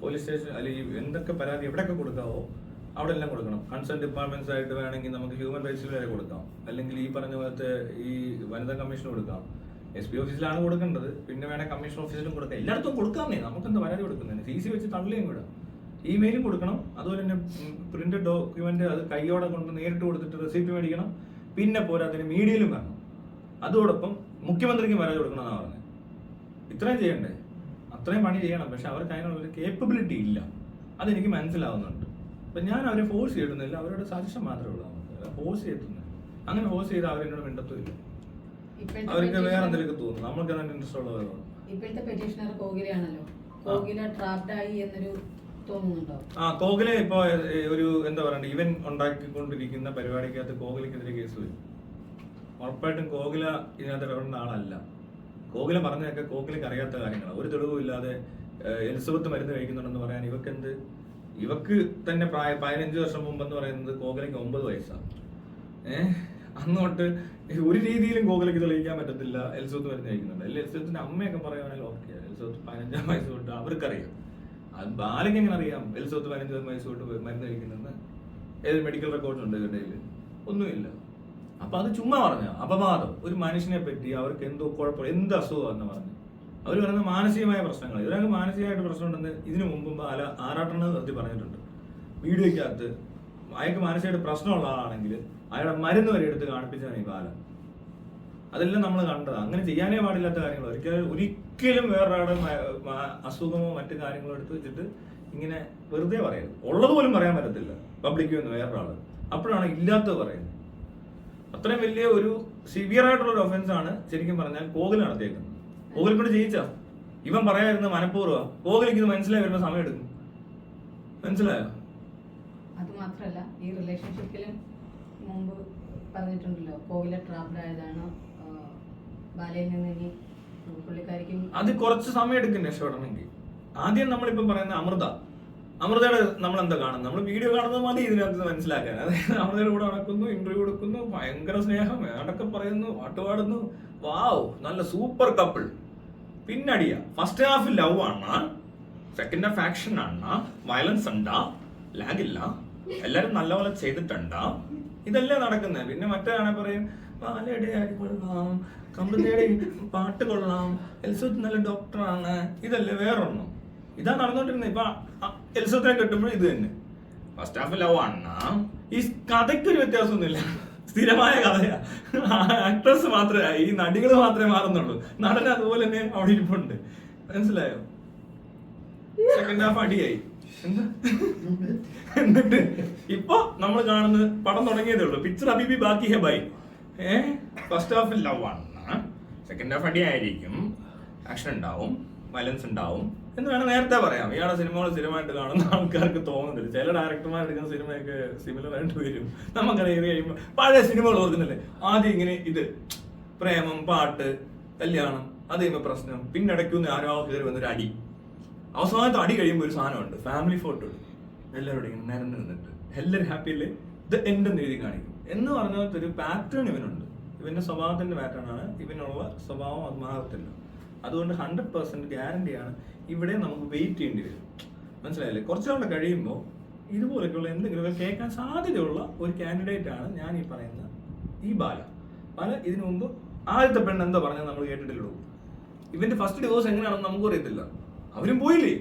Police station അല്ലെങ്കിൽ എന്തൊക്കെ പരാതി എവിടെയൊക്കെ കൊടുക്കാവോ അവിടെ എല്ലാം കൊടുക്കണം. കൺസേൺ ഡിപ്പാർട്ട്മെന്റ്സ് ആയിട്ട് വേണമെങ്കിൽ നമുക്ക് ഹ്യൂമൻ റൈറ്റ്സിൽ വരെ കൊടുക്കാം, അല്ലെങ്കിൽ ഈ പറഞ്ഞ പോലത്തെ ഈ വനിതാ കമ്മീഷന് കൊടുക്കാം. SP ഓഫീസിലാണ് കൊടുക്കേണ്ടത്, പിന്നെ വേണേൽ കമ്മീഷൻ ഓഫീസിലും കൊടുക്കാം. എല്ലായിടത്തും കൊടുക്കാമെന്നേ, നമുക്കെന്താ പരാതി കൊടുക്കുന്നതിന്. CC വെച്ച് തള്ളിയും കൂടെ ഇമെയിലും കൊടുക്കണം. അതുപോലെ തന്നെ പ്രിന്റഡ് ഡോക്യുമെന്റ് അത് കൈയോടെ കൊണ്ട് നേരിട്ട് കൊടുത്തിട്ട് റെസിപ്റ്റ് മേടിക്കണം. പിന്നെ പോരാത്തിന് മീഡിയയിലും വരണം. അതോടൊപ്പം മുഖ്യമന്ത്രിക്ക് പരാതി കൊടുക്കണമെന്നാണ് പറഞ്ഞത്. ഇത്രയും ചെയ്യണ്ടേ? അത്രയും പണി ചെയ്യണം. പക്ഷെ അവർക്ക് അതിനുള്ളൊരു കേപ്പബിലിറ്റി ഇല്ല. അതെനിക്ക് മനസ്സിലാവുന്നുണ്ട്. അപ്പം ഞാൻ അവരെ ഫോഴ്സ് ചെയ്തിരുന്നില്ല, അവരുടെ സജഷൻ മാത്രമേ ഉള്ളൂ. നമുക്ക് ഫോഴ്സ് ചെയ്തിരുന്നില്ല. അങ്ങനെ ഫോഴ്സ് ചെയ്ത് അവരെന്നോട് മിണ്ടത്തുമില്ല. അവർക്ക് വേറെ എന്തെങ്കിലും തോന്നും, നമ്മൾക്ക് അതിന് ഇൻട്രസ്റ്റ് ഉള്ളത്. ഇപ്പോഴത്തെ പെറ്റീഷണർ കോകിലയാണല്ലോ, കോകില ട്രാപ്ഡ് ആയി എന്നൊരു തോന്നുന്നുണ്ടോ? കോകില ഇപ്പൊ ഒരു എന്താ പറയണ്ടേ, ഇവൻ ഉണ്ടാക്കിക്കൊണ്ടിരിക്കുന്ന പരിപാടിക്കകത്ത് കോകിലക്കെതിരെ കേസ് വരും. ഉറപ്പായിട്ടും കോകില ഇതിനകത്ത് ഇടപെടുന്ന ആളല്ല. കോകില പറഞ്ഞതൊക്കെ കോകിലക്ക് അറിയാത്ത കാര്യങ്ങളാണ്. ഒരു തെളിവും ഇല്ലാതെ എലിസബത്ത് മരുന്ന് കഴിക്കുന്നുണ്ടെന്ന് പറയാൻ ഇവക്ക് തന്നെ 15 വർഷം മുമ്പെന്ന് പറയുന്നത് കോകിലയ്ക്ക് 9 വയസ്സാണ്. അന്ന് തൊട്ട് ഒരു രീതിയിലും കോകിലയ്ക്ക് തെളിയിക്കാൻ പറ്റത്തില്ല എലിസബത്ത് മരുന്ന് കഴിക്കുന്നുണ്ട്. എലിസബത്തിന്റെ അമ്മയൊക്കെ പറയുവാണെങ്കിൽ ഓക്കെ, എലിസബത്ത് 15 വയസ്സ് തൊട്ട് അവർക്കറിയാം. അത് ബാലയ്ക്ക് എങ്ങനെ അറിയാം എലിസബത്ത് 15 വയസ്സ് തൊട്ട് മരുന്ന് കഴിക്കുന്നെന്ന്? ഏത് മെഡിക്കൽ റെക്കോർഡ്സ് ഉണ്ട് ഇവരുടെ കയ്യിൽ? ഒന്നുമില്ല. അപ്പൊ അത് ചുമ്മാ പറഞ്ഞ അപവാദം. ഒരു മനുഷ്യനെ പറ്റി അവർക്ക് എന്തോ കുഴപ്പം, എന്ത് അസുഖമാണെന്ന് പറഞ്ഞു അവർ പറയുന്ന മാനസികമായ പ്രശ്നങ്ങൾ. ഇവരൊക്കെ മാനസികമായിട്ട് പ്രശ്നമുണ്ടെന്ന് ഇതിനു മുമ്പ് ആറാട്ടെണ്ണം നിർത്തി പറഞ്ഞിട്ടുണ്ട് വീഡിയോയ്ക്കകത്ത്. അയാൾക്ക് മാനസികമായിട്ട് പ്രശ്നമുള്ള ആളാണെങ്കിൽ അയാളുടെ മരുന്ന് വരെ എടുത്ത് കാണിപ്പിച്ചാണ് ഈ ബാല. അതെല്ലാം നമ്മൾ കണ്ടത്. അങ്ങനെ ചെയ്യാനേ പാടില്ലാത്ത കാര്യങ്ങൾ. ഒരിക്കലും വേറൊരാളുടെ അസുഖമോ മറ്റു കാര്യങ്ങളോ എടുത്ത് വെച്ചിട്ട് ഇങ്ങനെ വെറുതെ പറയരുത്. ഉള്ളത് പോലും പറയാൻ പറ്റത്തില്ല പബ്ലിക്ക് വന്ന് വേറൊരാള്. അപ്പോഴാണ് ഇല്ലാത്തത് പറയുന്നത്. അത്രയും വലിയ ഒരു സിവിയർ ആയിട്ടുള്ള ഒരു ഒഫൻസ് ആണ് ശരിക്കും പറഞ്ഞാൽ കോകിൽ നടത്തിയേക്കുന്നത്. കോകിൽ കൊണ്ട് ജയിച്ചാ ഇവൻ പറയാതിരുന്ന മനഃപൂർവ്വ. കോകിലേക്ക് ഇത് മനസ്സിലായി വരുന്ന സമയം എടുക്കും. മനസ്സിലായോ? അത് മാത്രല്ല, ഈ റിലേഷൻഷിപ്പിലും മുമ്പ് പറഞ്ഞിട്ടുണ്ടല്ലോ കോകില ട്രാപ്ഡ് ആയതാണ്, ബാലയിൽ നിന്ന് ഇനി പുള്ളിക്കാരിക്കും അത് കുറച്ച് സമയം എടുക്കും രക്ഷപ്പെടണമെങ്കിൽ. ആദ്യം നമ്മളിപ്പം പറയുന്ന അമൃതയുടെ നമ്മൾ എന്താ കാണുന്നത്? നമ്മൾ വീഡിയോ കാണുന്നത് മതി ഇതിനകത്ത് മനസ്സിലാക്കാൻ. അതായത് അമൃതയുടെ കൂടെ നടക്കുന്നു, ഇന്റർവ്യൂ കൊടുക്കുന്നു, ഭയങ്കര സ്നേഹം, ഏടൊക്കെ പറയുന്നു, പാട്ട് പാടുന്നു, വാവ് നല്ല സൂപ്പർ കപ്പിൾ. പിന്നടിയ ഫസ്റ്റ് ഹാഫ് ലവ് ആണ്, സെക്കൻഡ് ഹാഫ് ആക്ഷൻ ആണ്, വയലൻസ് ഉണ്ടാ, ലാഗില്ല, എല്ലാരും നല്ലപോലെ ചെയ്തിട്ടുണ്ടാ, ഇതല്ലേ നടക്കുന്നത്. പിന്നെ മറ്റേ പറയും ബാലയുടെ അടി കൊള്ളാം, കമൃതയുടെ പാട്ട് കൊള്ളാം, എലിസബത്ത് നല്ല ഡോക്ടറാണ്, ഇതല്ലേ വേറൊന്നും. ഇതാ നടന്നോണ്ടിരുന്നത്. ഇപ്പൊ എലിസബത്തിനെ കെട്ടുമ്പോഴും ഇത് തന്നെ. ഫസ്റ്റ് ഹാഫ് ലവ് ആണ്. ഈ കഥയ്ക്കൊരു വ്യത്യാസമൊന്നുമില്ല, സ്ഥിരമായ കഥയാ. ആക്ട്രസ് മാത്രമേ, ഈ നടികൾ മാത്രമേ മാറുന്നുള്ളൂ. നടൻ അതുപോലെ തന്നെ അവിടെ ഇരിപ്പുണ്ട്. മനസ്സിലായോ? സെക്കൻഡ് ഹാഫ് അടിയായി. എന്നിട്ട് ഇപ്പൊ നമ്മൾ കാണുന്നത് പടം തുടങ്ങിയതേ ഉള്ളൂ. പിക്ചർ അബി ബി ബാക്കി ഹെ ബൈ. ഫസ്റ്റ് ഹാഫ് ലവ് ആണ്, സെക്കൻഡ് ഹാഫ് അടിയായിരിക്കും, ആക്ഷൻ ഉണ്ടാവും, വയലൻസ് ഉണ്ടാവും എന്ന് വേണം നേരത്തെ പറയാം. ഇയാളെ സിനിമകൾ സ്ഥിരമായിട്ട് കാണുന്ന ആൾക്കാർക്ക് തോന്നുന്നില്ല. ചില ഡയറക്ടർമാർ എടുക്കുന്ന സിനിമയൊക്കെ സിമിലർ ആയിട്ട് വരും. നമുക്കറിയാം കഴിയുമ്പോൾ പഴയ സിനിമകൾ ഓർക്കുന്നില്ലേ? ആദ്യം ഇങ്ങനെ ഇത് പ്രേമം, പാട്ട്, കല്യാണം, അത് കഴിയുമ്പോൾ പ്രശ്നം, പിന്നെ ഇടയ്ക്കൊന്ന് ആരോ കയറി വന്നൊരു അടി. അവസാനത്തെ അടി കഴിയുമ്പോൾ ഒരു സാധനമുണ്ട്, ഫാമിലി ഫോട്ടോ എല്ലാവരോടും ഇങ്ങനെ നിരന്ന് നിന്നിട്ട് എല്ലാവരും ഹാപ്പി അല്ലേ, ഇത് എൻ്റെ എഴുതി കാണിക്കും എന്ന് പറഞ്ഞ പോലത്തെ ഒരു പാറ്റേൺ ഇവനുണ്ട്. ഇവന്റെ സ്വഭാവത്തിന്റെ പാറ്റേൺ ആണ്. ഇവനുള്ള സ്വഭാവം അത് മാറത്തില്ല. അതുകൊണ്ട് 100% ഗ്യാരണ്ടിയാണ്. ഇവിടെ നമുക്ക് വെയിറ്റ് ചെയ്യേണ്ടി വരും. മനസ്സിലായില്ലേ? കുറച്ചുകൂടെ കഴിയുമ്പോൾ ഇതുപോലെയൊക്കെയുള്ള എന്തെങ്കിലുമൊക്കെ കേൾക്കാൻ സാധ്യതയുള്ള ഒരു കാൻഡിഡേറ്റ് ആണ് ഞാൻ ഈ പറയുന്ന ഈ ബാല. ഇതിനു മുമ്പ് ആദ്യത്തെ പെണ്ണ് എന്താ പറഞ്ഞത് നമ്മൾ കേട്ടിട്ടുള്ളൂ. ഇവന്റെ ഫസ്റ്റ് ഡിവോഴ്സ് എങ്ങനെയാണെന്ന് നമുക്കും അറിയത്തില്ല. അവരും പോയില്ലേ.